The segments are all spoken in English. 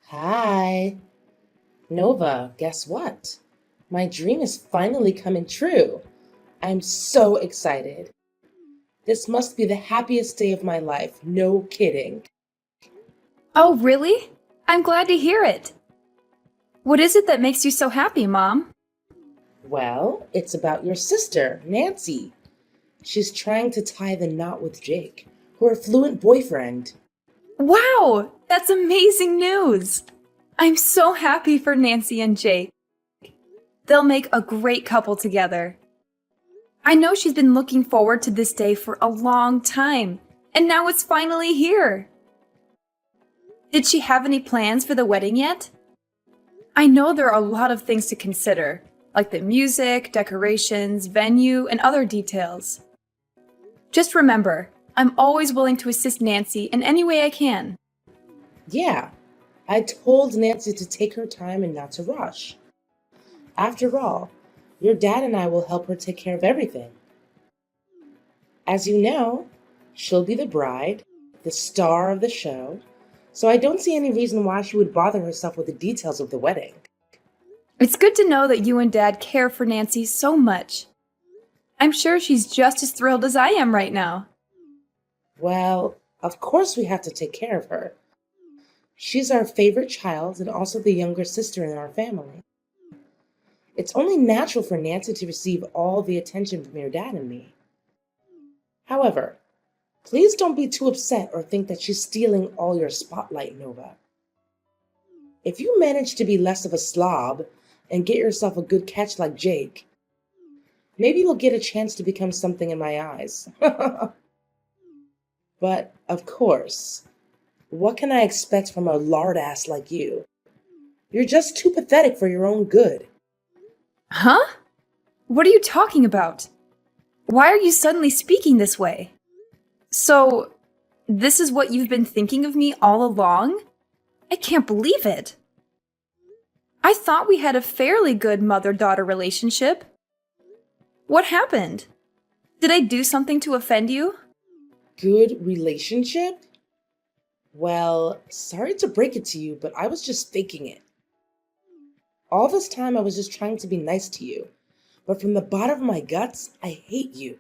Hi. Nova, guess what? My dream is finally coming true. I'm so excited. This must be the happiest day of my life, no kidding. Oh, really? I'm glad to hear it. What is it that makes you so happy, Mom? Well, it's about your sister, Nancy. She's trying to tie the knot with Jake, her fluent boyfriend. Wow, that's amazing news! I'm so happy for Nancy and Jake. They'll make a great couple together. I know she's been looking forward to this day for a long time, and now it's finally here. Did she have any plans for the wedding yet? I know there are a lot of things to consider, like the music, decorations, venue, and other details. Just remember, I'm always willing to assist Nancy in any way I can. Yeah, I told Nancy to take her time and not to rush. After all, your dad and I will help her take care of everything. As you know, she'll be the bride, the star of the show, so I don't see any reason why she would bother herself with the details of the wedding. It's good to know that you and Dad care for Nancy so much. I'm sure she's just as thrilled as I am right now. Well, of course we have to take care of her. She's our favorite child and also the younger sister in our family. It's only natural for Nancy to receive all the attention from your dad and me. However, please don't be too upset or think that she's stealing all your spotlight, Nova. If you manage to be less of a slob and get yourself a good catch like Jake, maybe you'll get a chance to become something in my eyes. But, of course, what can I expect from a lard ass like you? You're just too pathetic for your own good. Huh? What are you talking about? Why are you suddenly speaking this way? So, this is what you've been thinking of me all along? I can't believe it. I thought we had a fairly good mother-daughter relationship. What happened? Did I do something to offend you? Good relationship? Well, sorry to break it to you, but I was just faking it. All this time I was just trying to be nice to you, but from the bottom of my guts, I hate you.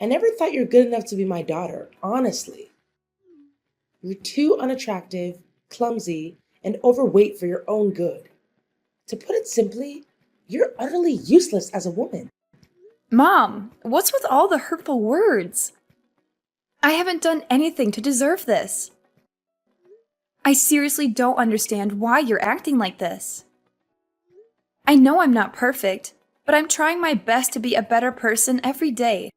I never thought you're good enough to be my daughter, honestly. You're too unattractive, clumsy, and overweight for your own good. To put it simply, you're utterly useless as a woman. Mom, what's with all the hurtful words? I haven't done anything to deserve this. I seriously don't understand why you're acting like this. I know I'm not perfect, but I'm trying my best to be a better person every day.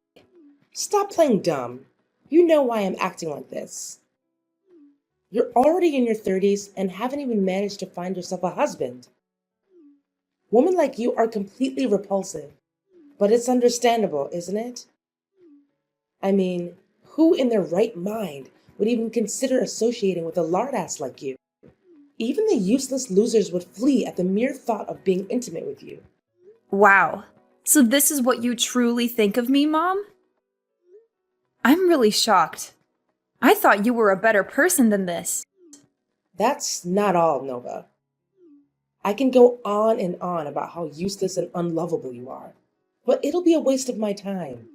Stop playing dumb. You know why I'm acting like this. You're already in your 30s and haven't even managed to find yourself a husband. Women like you are completely repulsive, but it's understandable, isn't it? I mean, who in their right mind would even consider associating with a lard ass like you? Even the useless losers would flee at the mere thought of being intimate with you. Wow. So this is what you truly think of me, Mom? I'm really shocked. I thought you were a better person than this. That's not all, Nova. I can go on and on about how useless and unlovable you are, but it'll be a waste of my time.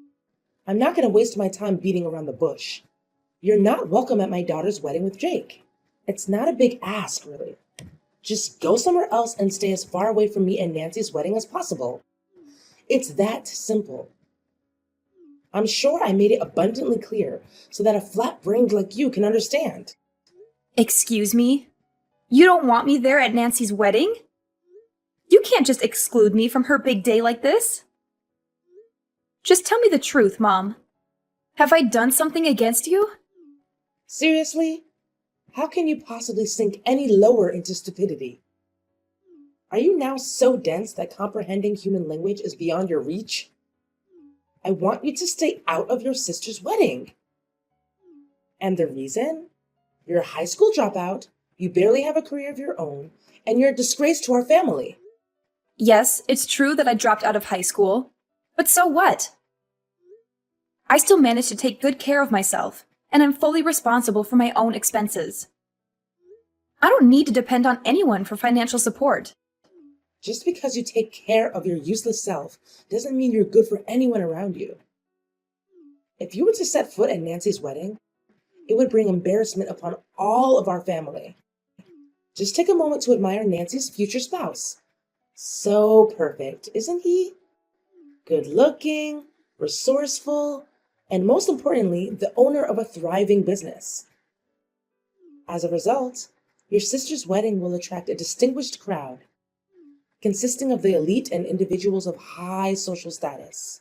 I'm not going to waste my time beating around the bush. You're not welcome at my daughter's wedding with Jake. It's not a big ask, really. Just go somewhere else and stay as far away from me and Nancy's wedding as possible. It's that simple. I'm sure I made it abundantly clear so that a flat brained like you can understand. Excuse me? You don't want me there at Nancy's wedding? You can't just exclude me from her big day like this. Just tell me the truth, Mom. Have I done something against you? Seriously? How can you possibly sink any lower into stupidity? Are you now so dense that comprehending human language is beyond your reach? I want you to stay out of your sister's wedding. And the reason? You're a high school dropout, you barely have a career of your own, and you're a disgrace to our family. Yes, it's true that I dropped out of high school. But so what? I still managed to take good care of myself, and I'm fully responsible for my own expenses. I don't need to depend on anyone for financial support. Just because you take care of your useless self doesn't mean you're good for anyone around you. If you were to set foot at Nancy's wedding, it would bring embarrassment upon all of our family. Just take a moment to admire Nancy's future spouse. So perfect, isn't he? Good looking, resourceful, and most importantly, the owner of a thriving business. As a result, your sister's wedding will attract a distinguished crowd, consisting of the elite and individuals of high social status.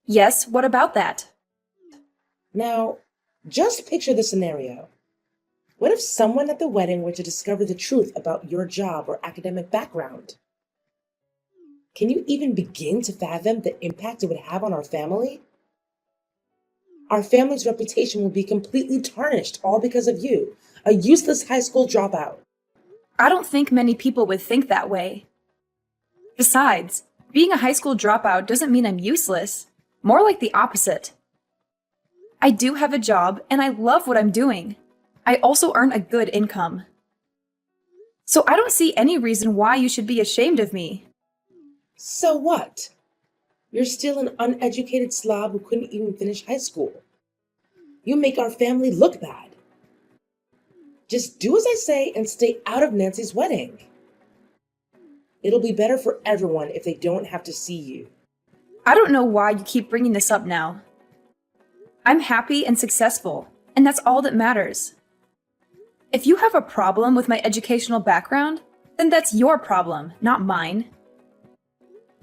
Yes, what about that? Now, just picture the scenario. What if someone at the wedding were to discover the truth about your job or academic background? Can you even begin to fathom the impact it would have on our family? Our family's reputation will be completely tarnished, all because of you, a useless high school dropout. I don't think many people would think that way. Besides, being a high school dropout doesn't mean I'm useless. More like the opposite. I do have a job and I love what I'm doing. I also earn a good income. So I don't see any reason why you should be ashamed of me. So what? You're still an uneducated slob who couldn't even finish high school. You make our family look bad. Just do as I say and stay out of Nancy's wedding. It'll be better for everyone if they don't have to see you. I don't know why you keep bringing this up now. I'm happy and successful, and that's all that matters. If you have a problem with my educational background, then that's your problem, not mine.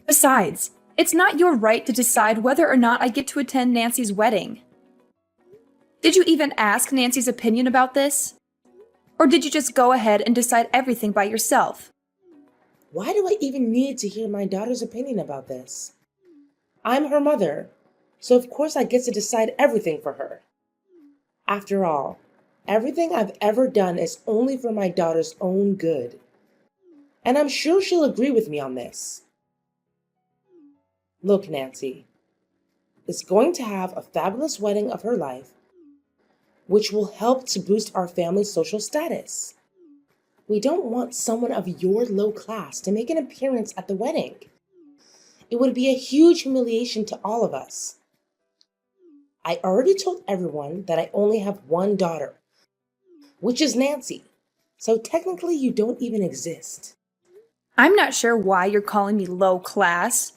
Besides, it's not your right to decide whether or not I get to attend Nancy's wedding. Did you even ask Nancy's opinion about this? Or did you just go ahead and decide everything by yourself? Why do I even need to hear my daughter's opinion about this? I'm her mother, so of course I get to decide everything for her. After all, everything I've ever done is only for my daughter's own good. And I'm sure she'll agree with me on this. Look, Nancy is going to have a fabulous wedding of her life, which will help to boost our family's social status. We don't want someone of your low class to make an appearance at the wedding. It would be a huge humiliation to all of us. I already told everyone that I only have one daughter, which is Nancy, so technically you don't even exist. I'm not sure why you're calling me low class,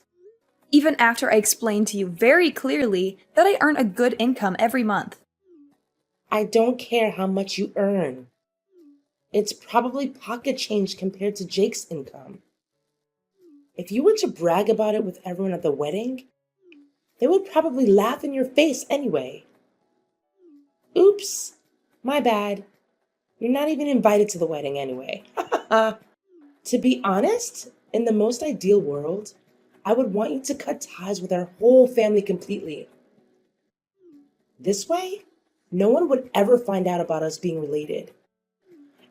even after I explained to you very clearly that I earn a good income every month. I don't care how much you earn. It's probably pocket change compared to Jake's income. If you were to brag about it with everyone at the wedding, they would probably laugh in your face anyway. Oops, my bad. You're not even invited to the wedding anyway. To be honest, in the most ideal world, I would want you to cut ties with our whole family completely. This way, no one would ever find out about us being related.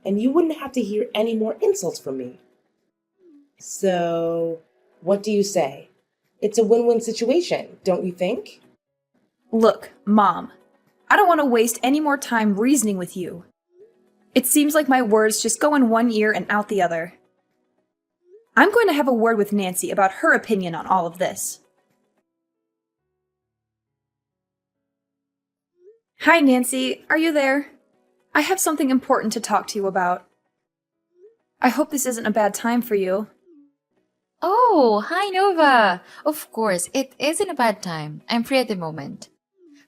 And you wouldn't have to hear any more insults from me. So, what do you say? It's a win-win situation, don't you think? Look, Mom, I don't want to waste any more time reasoning with you. It seems like my words just go in one ear and out the other. I'm going to have a word with Nancy about her opinion on all of this. Hi, Nancy. Are you there? I have something important to talk to you about. I hope this isn't a bad time for you. Oh, hi Nova! Of course, it isn't a bad time. I'm free at the moment.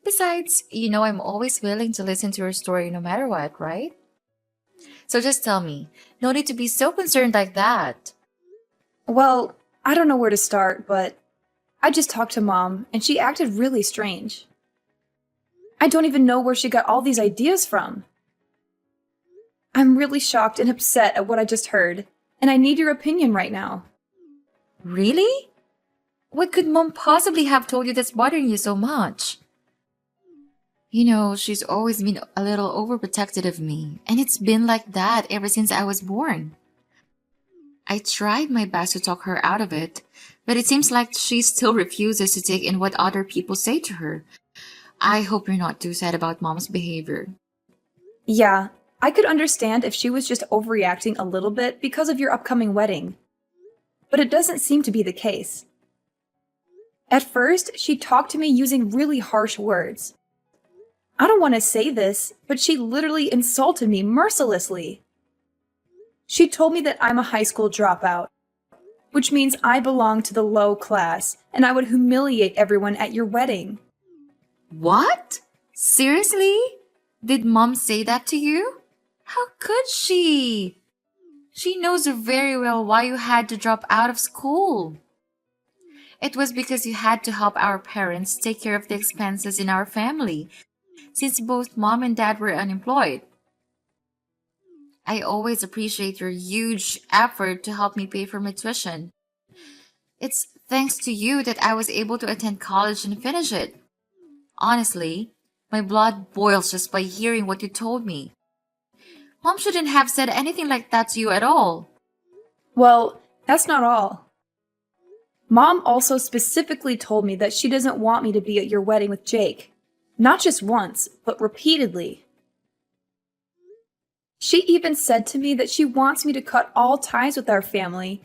Besides, you know I'm always willing to listen to your story no matter what, right? So just tell me, no need to be so concerned like that. Well, I don't know where to start, but I just talked to Mom, and she acted really strange. I don't even know where she got all these ideas from. I'm really shocked and upset at what I just heard, and I need your opinion right now. Really? What could Mom possibly have told you that's bothering you so much? You know, she's always been a little overprotective of me, and it's been like that ever since I was born. I tried my best to talk her out of it, but it seems like she still refuses to take in what other people say to her. I hope you're not too sad about Mom's behavior. Yeah, I could understand if she was just overreacting a little bit because of your upcoming wedding. But it doesn't seem to be the case. At first, she talked to me using really harsh words. I don't want to say this, but she literally insulted me mercilessly. She told me that I'm a high school dropout, which means I belong to the low class and I would humiliate everyone at your wedding. What? Seriously? Did Mom say that to you? How could she? She knows very well why you had to drop out of school. It was because you had to help our parents take care of the expenses in our family, since both Mom and Dad were unemployed. I always appreciate your huge effort to help me pay for my tuition. It's thanks to you that I was able to attend college and finish it. Honestly, my blood boils just by hearing what you told me. Mom shouldn't have said anything like that to you at all. Well, that's not all. Mom also specifically told me that she doesn't want me to be at your wedding with Jake. Not just once, but repeatedly. She even said to me that she wants me to cut all ties with our family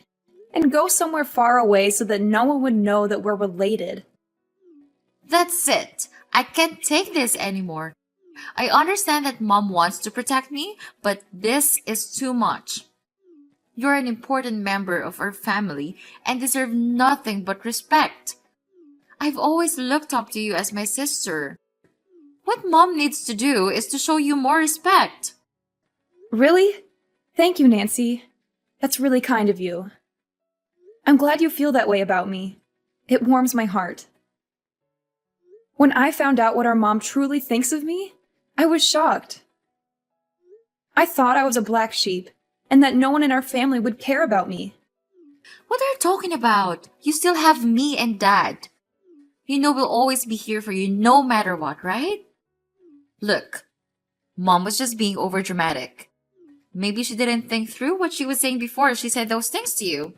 and go somewhere far away so that no one would know that we're related. That's it. I can't take this anymore. I understand that Mom wants to protect me, but this is too much. You're an important member of our family and deserve nothing but respect. I've always looked up to you as my sister. What Mom needs to do is to show you more respect. Really? Thank you, Nancy. That's really kind of you. I'm glad you feel that way about me. It warms my heart. When I found out what our mom truly thinks of me, I was shocked. I thought I was a black sheep and that no one in our family would care about me. What are you talking about? You still have me and Dad. You know we'll always be here for you no matter what, right? Look, Mom was just being overdramatic. Maybe she didn't think through what she was saying before she said those things to you.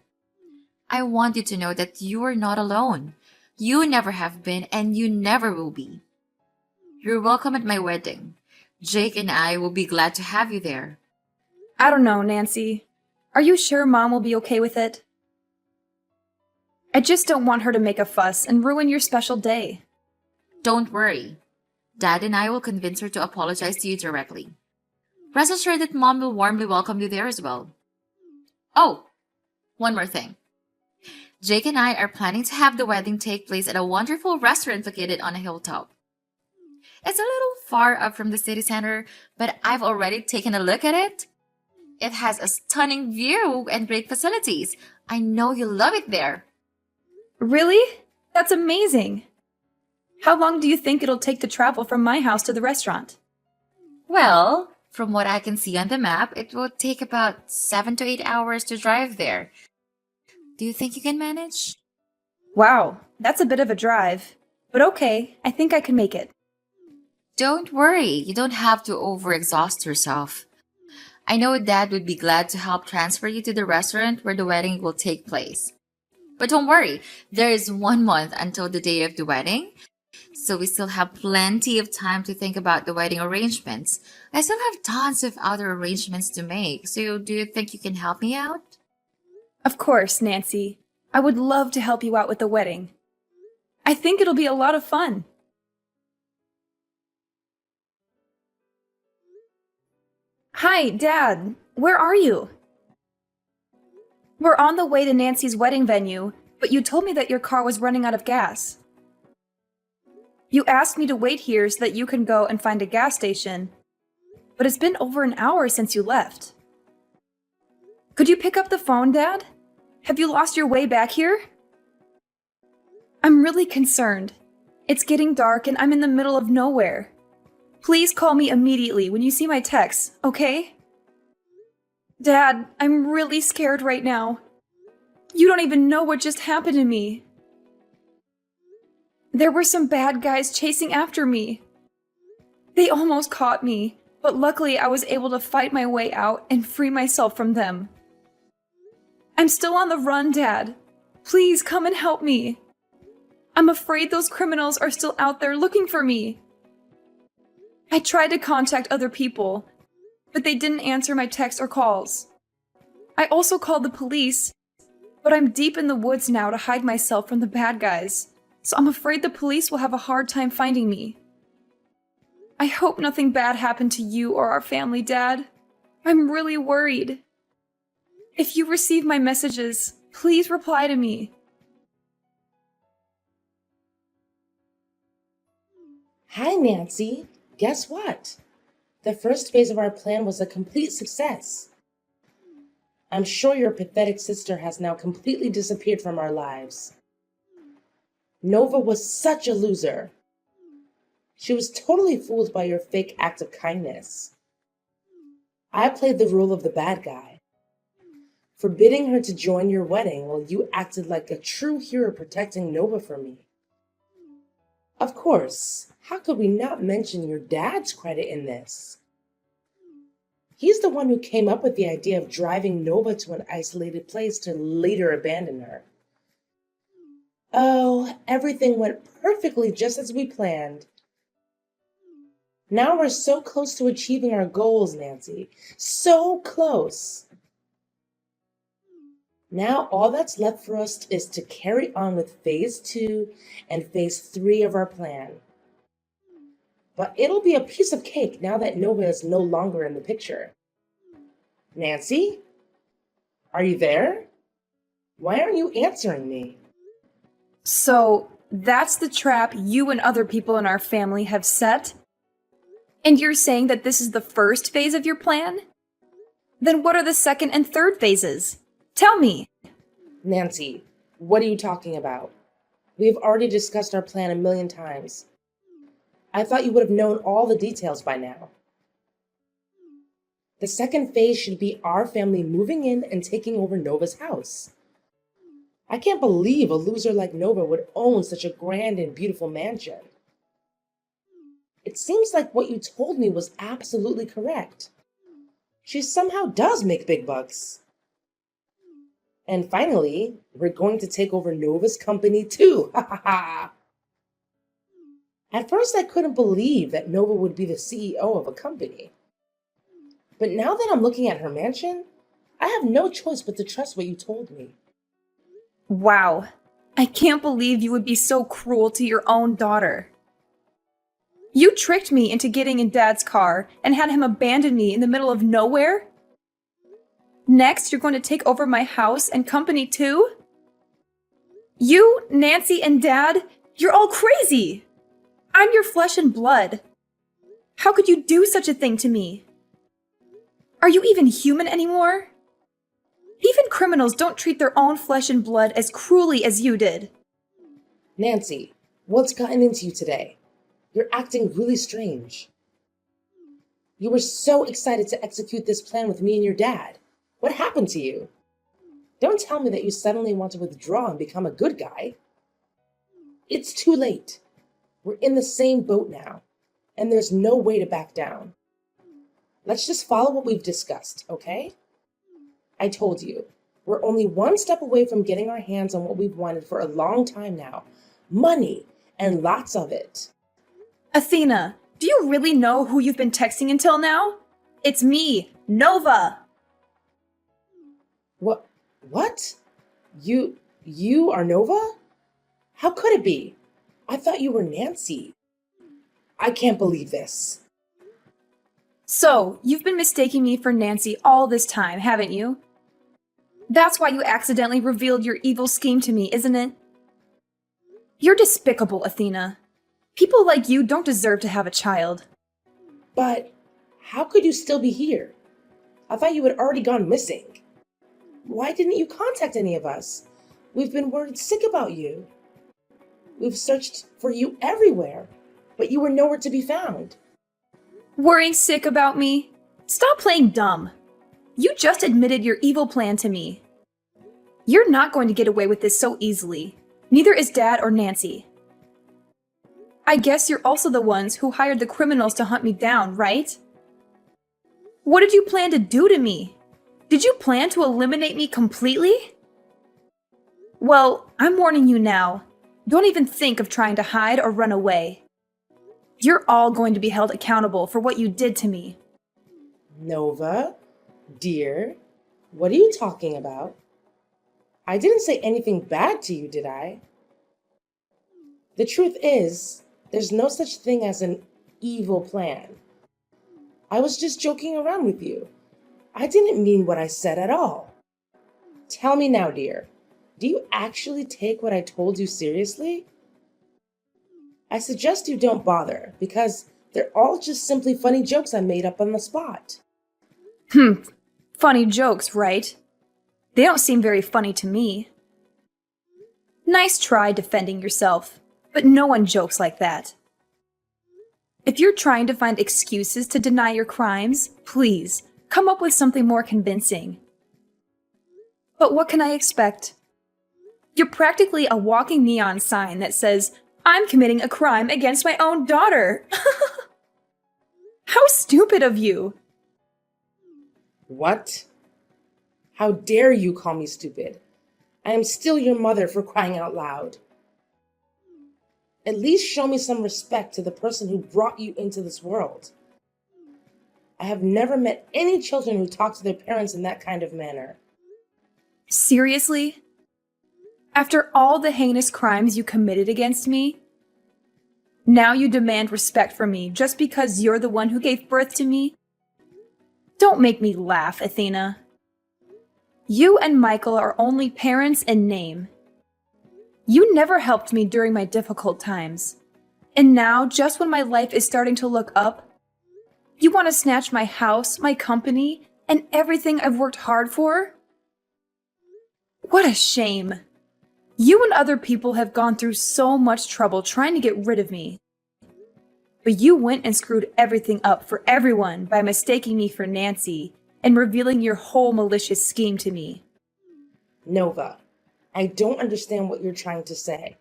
I want you to know that you are not alone. You never have been and you never will be. You're welcome at my wedding. Jake and I will be glad to have you there. I don't know, Nancy. Are you sure Mom will be okay with it? I just don't want her to make a fuss and ruin your special day. Don't worry. Dad and I will convince her to apologize to you directly. Rest assured that Mom will warmly welcome you there as well. Oh, one more thing. Jake and I are planning to have the wedding take place at a wonderful restaurant located on a hilltop. It's a little far up from the city center, but I've already taken a look at it. It has a stunning view and great facilities. I know you'll love it there. Really? That's amazing. How long do you think it'll take to travel from my house to the restaurant? Well, from what I can see on the map, it will take about 7 to 8 hours to drive there. Do you think you can manage? Wow, that's a bit of a drive. But okay, I think I can make it. Don't worry, you don't have to overexhaust yourself. I know Dad would be glad to help transfer you to the restaurant where the wedding will take place. But don't worry, there is 1 month until the day of the wedding, so we still have plenty of time to think about the wedding arrangements. I still have tons of other arrangements to make, so do you think you can help me out? Of course, Nancy. I would love to help you out with the wedding. I think it'll be a lot of fun. Hi, Dad. Where are you? We're on the way to Nancy's wedding venue, but you told me that your car was running out of gas. You asked me to wait here so that you can go and find a gas station, but it's been over an hour since you left. Could you pick up the phone, Dad? Have you lost your way back here? I'm really concerned. It's getting dark and I'm in the middle of nowhere. Please call me immediately when you see my texts, okay? Dad, I'm really scared right now. You don't even know what just happened to me. There were some bad guys chasing after me. They almost caught me, but luckily I was able to fight my way out and free myself from them. I'm still on the run, Dad. Please come and help me. I'm afraid those criminals are still out there looking for me. I tried to contact other people, but they didn't answer my texts or calls. I also called the police, but I'm deep in the woods now to hide myself from the bad guys, so I'm afraid the police will have a hard time finding me. I hope nothing bad happened to you or our family, Dad. I'm really worried. If you receive my messages, please reply to me. Hi, Nancy. Guess what? The first phase of our plan was a complete success. I'm sure your pathetic sister has now completely disappeared from our lives. Nova was such a loser. She was totally fooled by your fake act of kindness. I played the role of the bad guy, forbidding her to join your wedding while you acted like a true hero protecting Nova from me. Of course, how could we not mention your dad's credit in this? He's the one who came up with the idea of driving Nova to an isolated place to later abandon her. Oh, everything went perfectly just as we planned. Now we're so close to achieving our goals, Nancy. So close. Now all that's left for us is to carry on with phase 2 and phase 3 of our plan. But it'll be a piece of cake now that Nova is no longer in the picture. Nancy? Are you there? Why aren't you answering me? So, that's the trap you and other people in our family have set? And you're saying that this is the first phase of your plan? Then what are the second and third phases? Tell me. Nancy, what are you talking about? We've already discussed our plan a million times. I thought you would have known all the details by now. The second phase should be our family moving in and taking over Nova's house. I can't believe a loser like Nova would own such a grand and beautiful mansion. It seems like what you told me was absolutely correct. She somehow does make big bucks. And finally, we're going to take over Nova's company too. Ha ha ha. At first, I couldn't believe that Nova would be the CEO of a company. But now that I'm looking at her mansion, I have no choice but to trust what you told me. Wow. I can't believe you would be so cruel to your own daughter. You tricked me into getting in Dad's car and had him abandon me in the middle of nowhere? Next, you're going to take over my house and company too? You, Nancy, and Dad, you're all crazy! I'm your flesh and blood. How could you do such a thing to me? Are you even human anymore? Even criminals don't treat their own flesh and blood as cruelly as you did. Nancy, what's gotten into you today? You're acting really strange. You were so excited to execute this plan with me and your dad. What happened to you? Don't tell me that you suddenly want to withdraw and become a good guy. It's too late. We're in the same boat now, and there's no way to back down. Let's just follow what we've discussed, okay? I told you, we're only one step away from getting our hands on what we've wanted for a long time now. Money, and lots of it. Athena, do you really know who you've been texting until now? It's me, Nova! What? You are Nova? How could it be? I thought you were Nancy. I can't believe this. So, you've been mistaking me for Nancy all this time, haven't you? That's why you accidentally revealed your evil scheme to me, isn't it? You're despicable, Athena. People like you don't deserve to have a child. But how could you still be here? I thought you had already gone missing. Why didn't you contact any of us? We've been worried sick about you. We've searched for you everywhere, but you were nowhere to be found. Worrying sick about me? Stop playing dumb. You just admitted your evil plan to me. You're not going to get away with this so easily. Neither is Dad or Nancy. I guess you're also the ones who hired the criminals to hunt me down, right? What did you plan to do to me? Did you plan to eliminate me completely? Well, I'm warning you now. Don't even think of trying to hide or run away. You're all going to be held accountable for what you did to me. Nova, dear, what are you talking about? I didn't say anything bad to you, did I? The truth is, there's no such thing as an evil plan. I was just joking around with you. I didn't mean what I said at all. Tell me now, dear, do you actually take what I told you seriously? I suggest you don't bother, because they're all just simply funny jokes I made up on the spot. Funny jokes, right? They don't seem very funny to me. Nice try defending yourself, but no one jokes like that. If you're trying to find excuses to deny your crimes, please, come up with something more convincing. But what can I expect? You're practically a walking neon sign that says, "I'm committing a crime against my own daughter." How stupid of you! What? How dare you call me stupid? I am still your mother, for crying out loud. At least show me some respect to the person who brought you into this world. I have never met any children who talk to their parents in that kind of manner. Seriously? After all the heinous crimes you committed against me? Now you demand respect from me just because you're the one who gave birth to me? Don't make me laugh, Athena. You and Michael are only parents in name. You never helped me during my difficult times. And now, just when my life is starting to look up, you want to snatch my house, my company, and everything I've worked hard for? What a shame. You and other people have gone through so much trouble trying to get rid of me. But you went and screwed everything up for everyone by mistaking me for Nancy and revealing your whole malicious scheme to me. Nova, I don't understand what you're trying to say.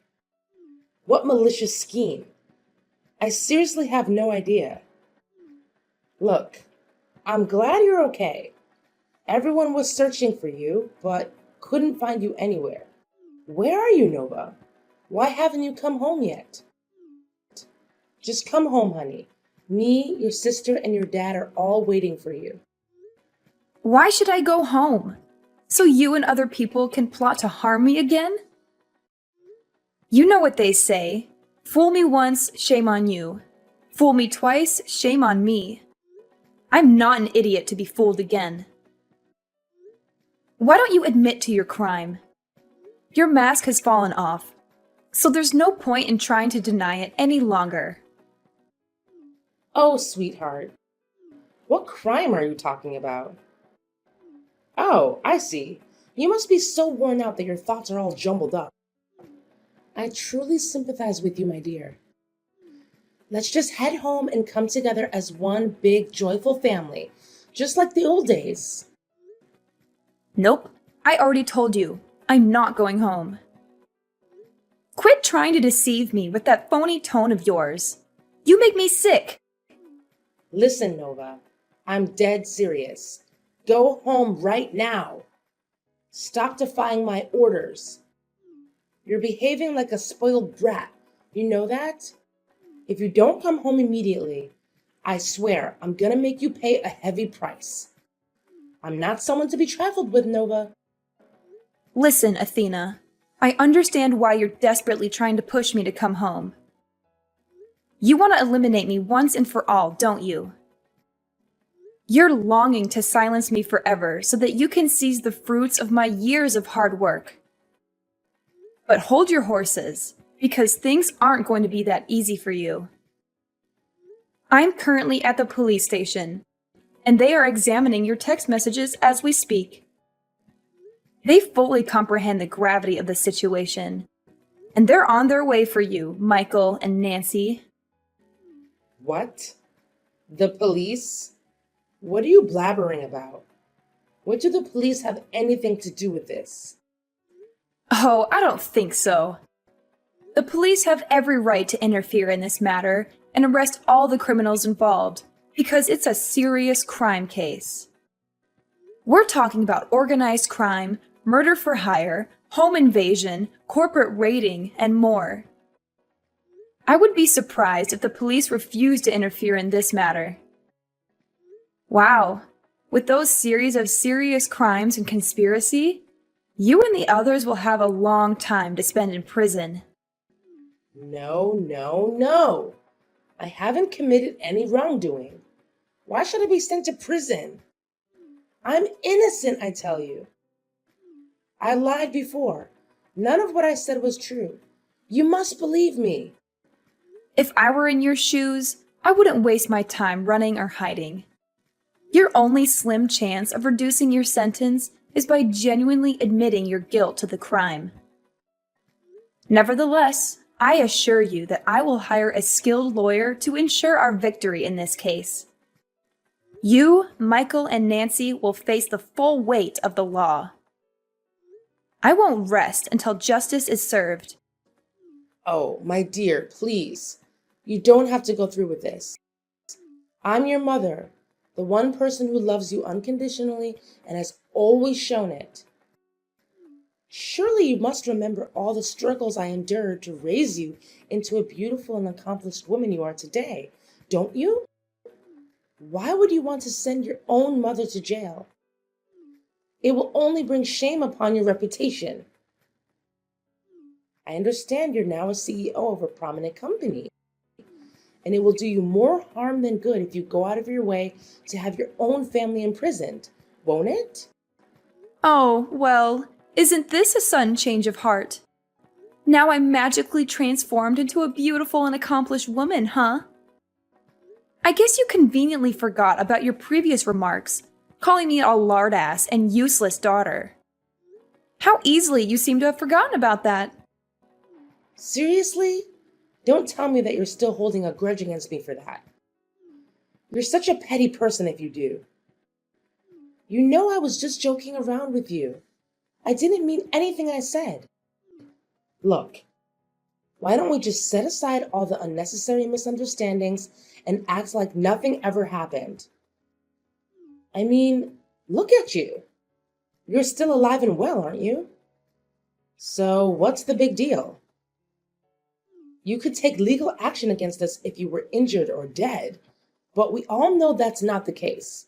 What malicious scheme? I seriously have no idea. Look, I'm glad you're okay. Everyone was searching for you, but couldn't find you anywhere. Where are you, Nova? Why haven't you come home yet? Just come home, honey. Me, your sister, and your dad are all waiting for you. Why should I go home? So you and other people can plot to harm me again? You know what they say. Fool me once, shame on you. Fool me twice, shame on me. I'm not an idiot to be fooled again. Why don't you admit to your crime? Your mask has fallen off, so there's no point in trying to deny it any longer. Oh, sweetheart. What crime are you talking about? Oh, I see. You must be so worn out that your thoughts are all jumbled up. I truly sympathize with you, my dear. Let's just head home and come together as one big, joyful family, just like the old days. Nope, I already told you. I'm not going home. Quit trying to deceive me with that phony tone of yours. You make me sick. Listen, Nova, I'm dead serious. Go home right now. Stop defying my orders. You're behaving like a spoiled brat. You know that? If you don't come home immediately, I swear I'm gonna make you pay a heavy price. I'm not someone to be trifled with, Nova. Listen, Athena, I understand why you're desperately trying to push me to come home. You want to eliminate me once and for all, don't you? You're longing to silence me forever so that you can seize the fruits of my years of hard work. But hold your horses, because things aren't going to be that easy for you. I'm currently at the police station, and they are examining your text messages as we speak. They fully comprehend the gravity of the situation, and they're on their way for you, Michael and Nancy. What? The police? What are you blabbering about? What do the police have anything to do with this? Oh, I don't think so. The police have every right to interfere in this matter and arrest all the criminals involved, because it's a serious crime case. We're talking about organized crime, murder for hire, home invasion, corporate raiding, and more. I would be surprised if the police refused to interfere in this matter. Wow, With those series of serious crimes and conspiracy, you and the others will have a long time to spend in prison. No, no, no. I haven't committed any wrongdoing. Why should I be sent to prison? I'm innocent, I tell you. I lied before. None of what I said was true. You must believe me. If I were in your shoes, I wouldn't waste my time running or hiding. Your only slim chance of reducing your sentence is by genuinely admitting your guilt to the crime. Nevertheless, I assure you that I will hire a skilled lawyer to ensure our victory in this case. You, Michael, and Nancy will face the full weight of the law. I won't rest until justice is served. Oh, my dear, please. You don't have to go through with this. I'm your mother, the one person who loves you unconditionally and has always shown it. Surely you must remember all the struggles I endured to raise you into a beautiful and accomplished woman you are today, don't you? Why would you want to send your own mother to jail? It will only bring shame upon your reputation. I understand you're now a CEO of a prominent company, and it will do you more harm than good if you go out of your way to have your own family imprisoned, won't it? Oh, well, isn't this a sudden change of heart? Now I'm magically transformed into a beautiful and accomplished woman, huh? I guess you conveniently forgot about your previous remarks, calling me a lardass and useless daughter. How easily you seem to have forgotten about that. Seriously? Don't tell me that you're still holding a grudge against me for that. You're such a petty person if you do. You know I was just joking around with you. I didn't mean anything I said. Look, why don't we just set aside all the unnecessary misunderstandings and act like nothing ever happened? I mean, look at you. You're still alive and well, aren't you? So what's the big deal? You could take legal action against us if you were injured or dead, but we all know that's not the case.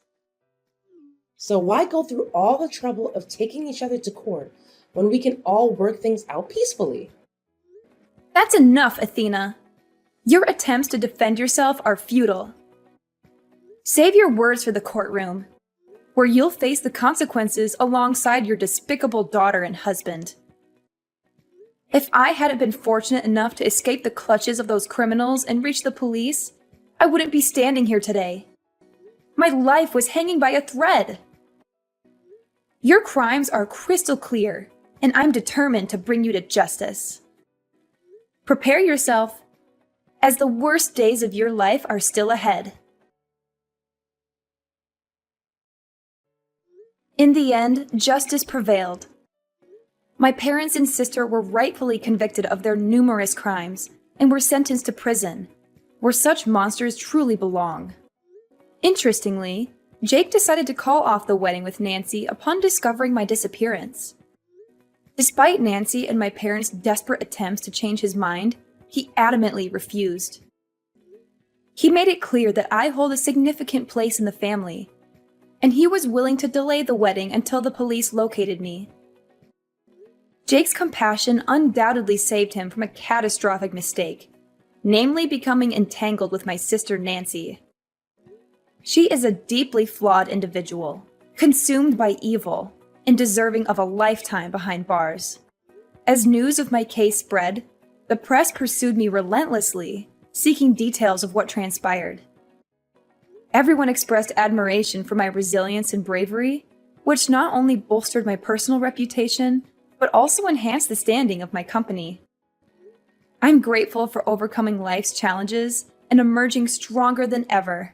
So why go through all the trouble of taking each other to court when we can all work things out peacefully? That's enough, Athena. Your attempts to defend yourself are futile. Save your words for the courtroom, where you'll face the consequences alongside your despicable daughter and husband. If I hadn't been fortunate enough to escape the clutches of those criminals and reach the police, I wouldn't be standing here today. My life was hanging by a thread. Your crimes are crystal clear, and I'm determined to bring you to justice. Prepare yourself, as the worst days of your life are still ahead. In the end, justice prevailed. My parents and sister were rightfully convicted of their numerous crimes and were sentenced to prison, where such monsters truly belong. Interestingly, Jake decided to call off the wedding with Nancy upon discovering my disappearance. Despite Nancy and my parents' desperate attempts to change his mind, he adamantly refused. He made it clear that I hold a significant place in the family, and he was willing to delay the wedding until the police located me. Jake's compassion undoubtedly saved him from a catastrophic mistake, namely becoming entangled with my sister Nancy. She is a deeply flawed individual, consumed by evil, and deserving of a lifetime behind bars. As news of my case spread, the press pursued me relentlessly, seeking details of what transpired. Everyone expressed admiration for my resilience and bravery, which not only bolstered my personal reputation, but also enhanced the standing of my company. I'm grateful for overcoming life's challenges and emerging stronger than ever.